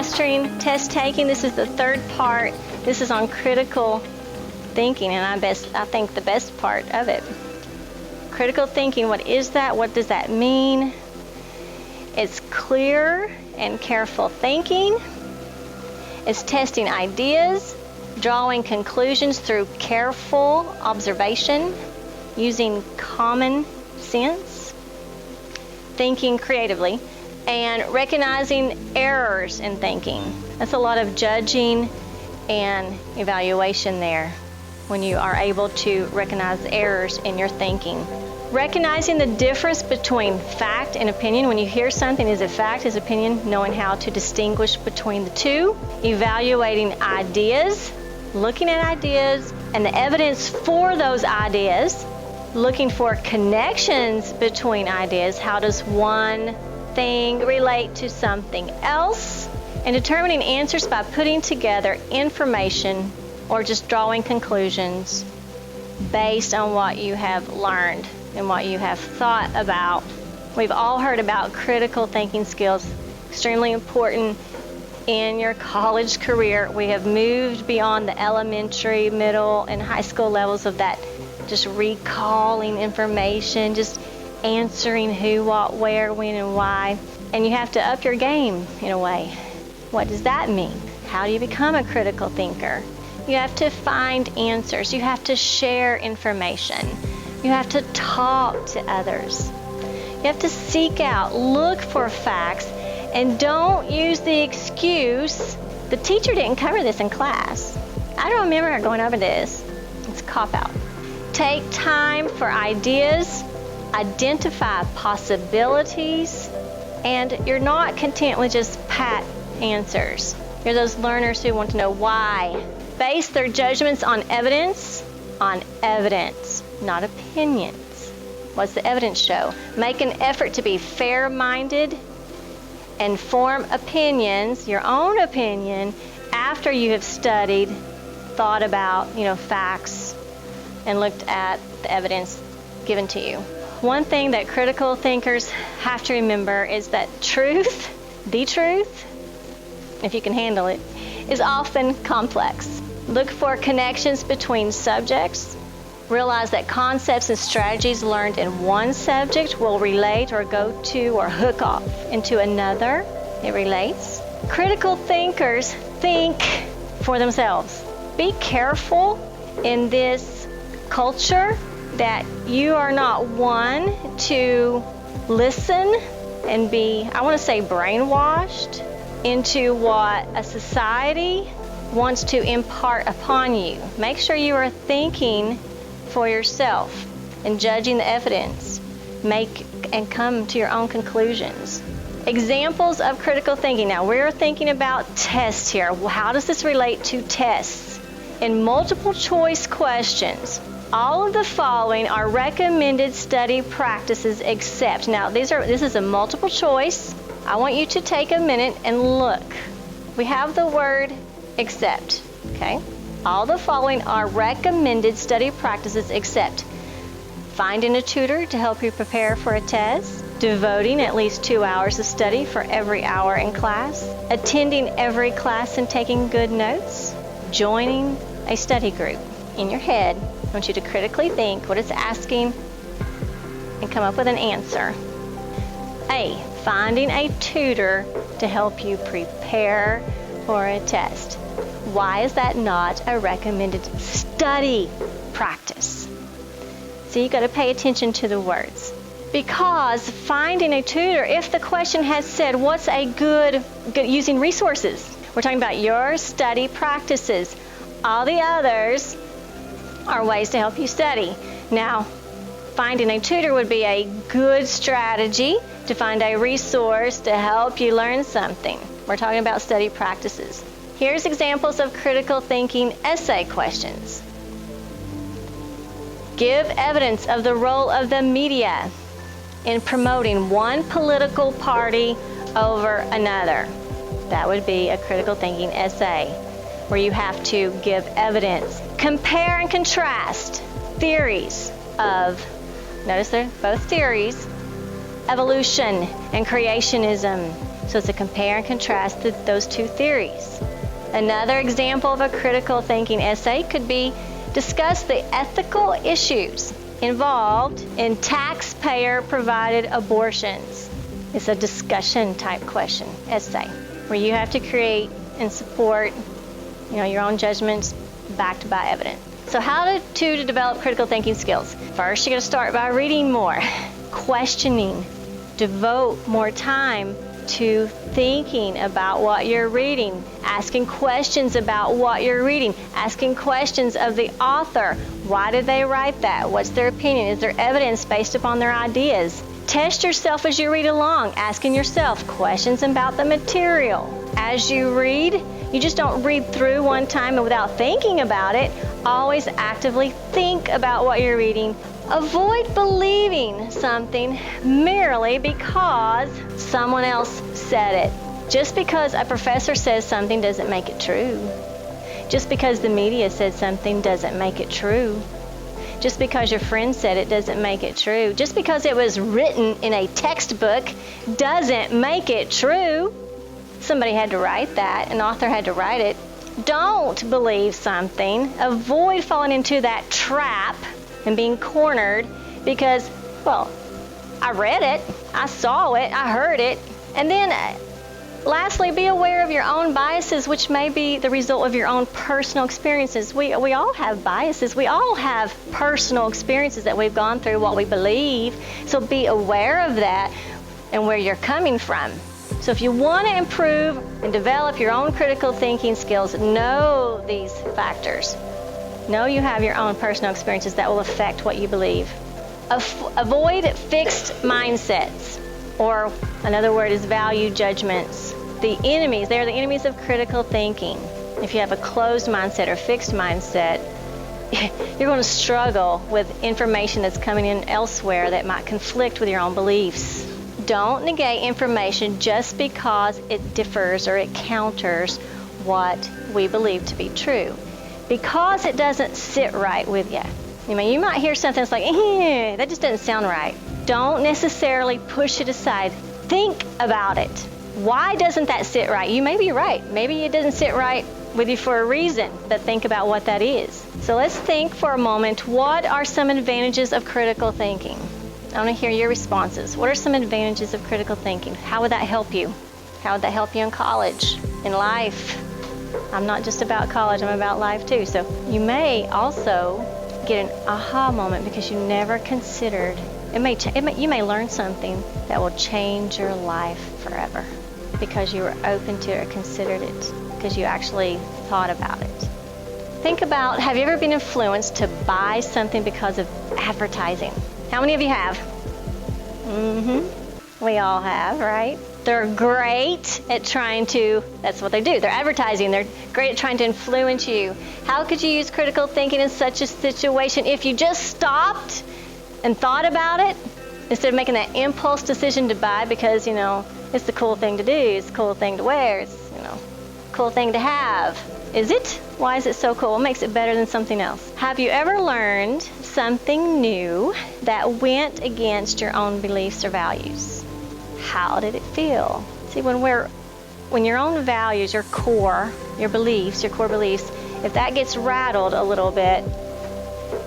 mastering test taking. This is the third part. This is on critical thinking, and I think the best part of it. Critical thinking, what is that? What does that mean? It's clear and careful thinking. It's testing ideas, drawing conclusions through careful observation, using common sense, thinking creatively, and recognizing errors in thinking. That's a lot of judging and evaluation there when you are able to recognize errors in your thinking. Recognizing the difference between fact and opinion. When you hear something, is it fact, is opinion? Knowing how to distinguish between the two. Evaluating ideas, looking at ideas and the evidence for those ideas. Looking for connections between ideas. How does one thing relate to something else? And determining answers by putting together information or just drawing conclusions based on what you have learned and what you have thought about. We've all heard about critical thinking skills, extremely important in your college career. We have moved beyond the elementary, middle, and high school levels of that, just recalling information, just answering who, what, where, when, and why. And you have to up your game in a way. What does that mean? How do you become a critical thinker? You have to find answers. You have to share information. You have to talk to others. You have to seek out, look for facts, and don't use the excuse, the teacher didn't cover this in class. I don't remember her going over this. It's a cop-out. Take time for ideas, identify possibilities, and you're not content with just pat answers. You're those learners who want to know why. Base their judgments on evidence, not opinions. What's the evidence show? Make an effort to be fair-minded and form opinions, your own opinion, after you have studied, thought about, facts, and looked at the evidence given to you. One thing that critical thinkers have to remember is that the truth, if you can handle it, is often complex. Look for connections between subjects. Realize that concepts and strategies learned in one subject will relate or go to or hook off into another. It relates. Critical thinkers think for themselves. Be careful in this culture that you are not one to listen and be, I want to say, brainwashed into what a society wants to impart upon you. Make sure you are thinking for yourself and judging the evidence. Make and come to your own conclusions. Examples of critical thinking. Now, we're thinking about tests here. How does this relate to tests? In multiple choice questions, all of the following are recommended study practices except. Now, this is a multiple choice. I want you to take a minute and look. We have the word except, okay? All the following are recommended study practices except finding a tutor to help you prepare for a test, devoting at least 2 hours of study for every hour in class, attending every class and taking good notes, joining a study group. In your head, I want you to critically think what it's asking and come up with an answer. A, finding a tutor to help you prepare for a test. Why is that not a recommended study practice? So you got to pay attention to the words. Because finding a tutor, if the question has said, what's a good using resources? We're talking about your study practices. All the others are ways to help you study. Now, finding a tutor would be a good strategy to find a resource to help you learn something. We're talking about study practices. Here's examples of critical thinking essay questions. Give evidence of the role of the media in promoting one political party over another. That would be a critical thinking essay where you have to give evidence. Compare and contrast theories of, notice they're both theories, evolution and creationism. So it's a compare and contrast those two theories. Another example of a critical thinking essay could be discuss the ethical issues involved in taxpayer-provided abortions. It's a discussion type question, essay, where you have to create and support, your own judgments backed by evidence. So how to develop critical thinking skills? First, you're going to start by reading more, questioning, devote more time to thinking about what you're reading, asking questions about what you're reading, asking questions of the author. Why did they write that? What's their opinion? Is there evidence based upon their ideas? Test yourself as you read along, asking yourself questions about the material. As you read, you just don't read through one time and without thinking about it. Always actively think about what you're reading. Avoid believing something merely because someone else said it. Just because a professor says something doesn't make it true. Just because the media said something doesn't make it true. Just because your friend said it doesn't make it true. Just because it was written in a textbook doesn't make it true. Somebody had to write that. An author had to write it. Don't believe something. Avoid falling into that trap and being cornered because, I read it, I saw it, I heard it. And then lastly, be aware of your own biases, which may be the result of your own personal experiences. We all have biases. We all have personal experiences that we've gone through, what we believe. So be aware of that and where you're coming from. So if you want to improve and develop your own critical thinking skills, know these factors. Know you have your own personal experiences that will affect what you believe. Avoid fixed mindsets, or another word is value judgments. They're the enemies of critical thinking. If you have a closed mindset or fixed mindset, you're going to struggle with information that's coming in elsewhere that might conflict with your own beliefs. Don't negate information just because it differs or it counters what we believe to be true. Because it doesn't sit right with you. You might hear something that's like, that just doesn't sound right. Don't necessarily push it aside. Think about it. Why doesn't that sit right? You may be right. Maybe it doesn't sit right with you for a reason, but think about what that is. So let's think for a moment, what are some advantages of critical thinking? I want to hear your responses. What are some advantages of critical thinking? How would that help you? How would that help you in college, in life? I'm not just about college, I'm about life too. So you may also get an aha moment because you never considered. You may learn something that will change your life forever because you were open to it or considered it, because you actually thought about it. Think about, have you ever been influenced to buy something because of advertising? How many of you have? We all have, right? They're great at that's what they do. They're advertising. They're great at trying to influence you. How could you use critical thinking in such a situation if you just stopped and thought about it instead of making that impulse decision to buy because, it's the cool thing to do, it's the cool thing to wear, it's, cool thing to have. Is it? Why is it so cool? What makes it better than something else? Have you ever learned something new that went against your own beliefs or values? How did it feel? See, when your own values, your core beliefs, if that gets rattled a little bit,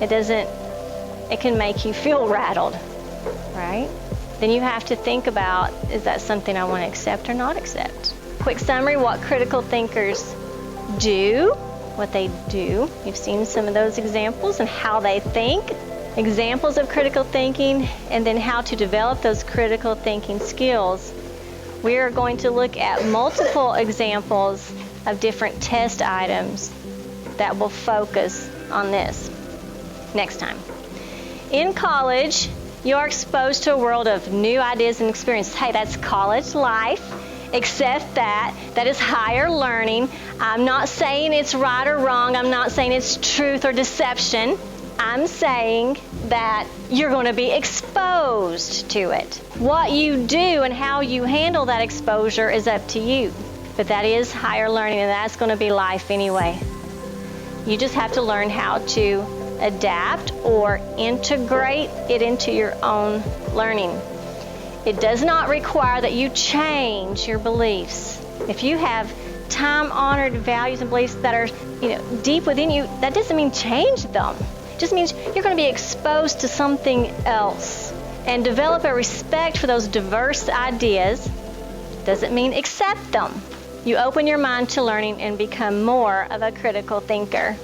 it can make you feel rattled, right? Then you have to think about, is that something I want to accept or not accept? Quick summary, what critical thinkers do, what they do. You've seen some of those examples and how they think, examples of critical thinking, and then how to develop those critical thinking skills. We are going to look at multiple examples of different test items that will focus on this next time. In college, you're exposed to a world of new ideas and experiences. Hey, that's college life. Accept that. That is higher learning. I'm not saying it's right or wrong. I'm not saying it's truth or deception. I'm saying that you're going to be exposed to it. What you do and how you handle that exposure is up to you. But that is higher learning, and that's going to be life anyway. You just have to learn how to adapt or integrate it into your own learning. It does not require that you change your beliefs. If you have time-honored values and beliefs that are, deep within you, that doesn't mean change them. It just means you're going to be exposed to something else and develop a respect for those diverse ideas. Doesn't mean accept them. You open your mind to learning and become more of a critical thinker.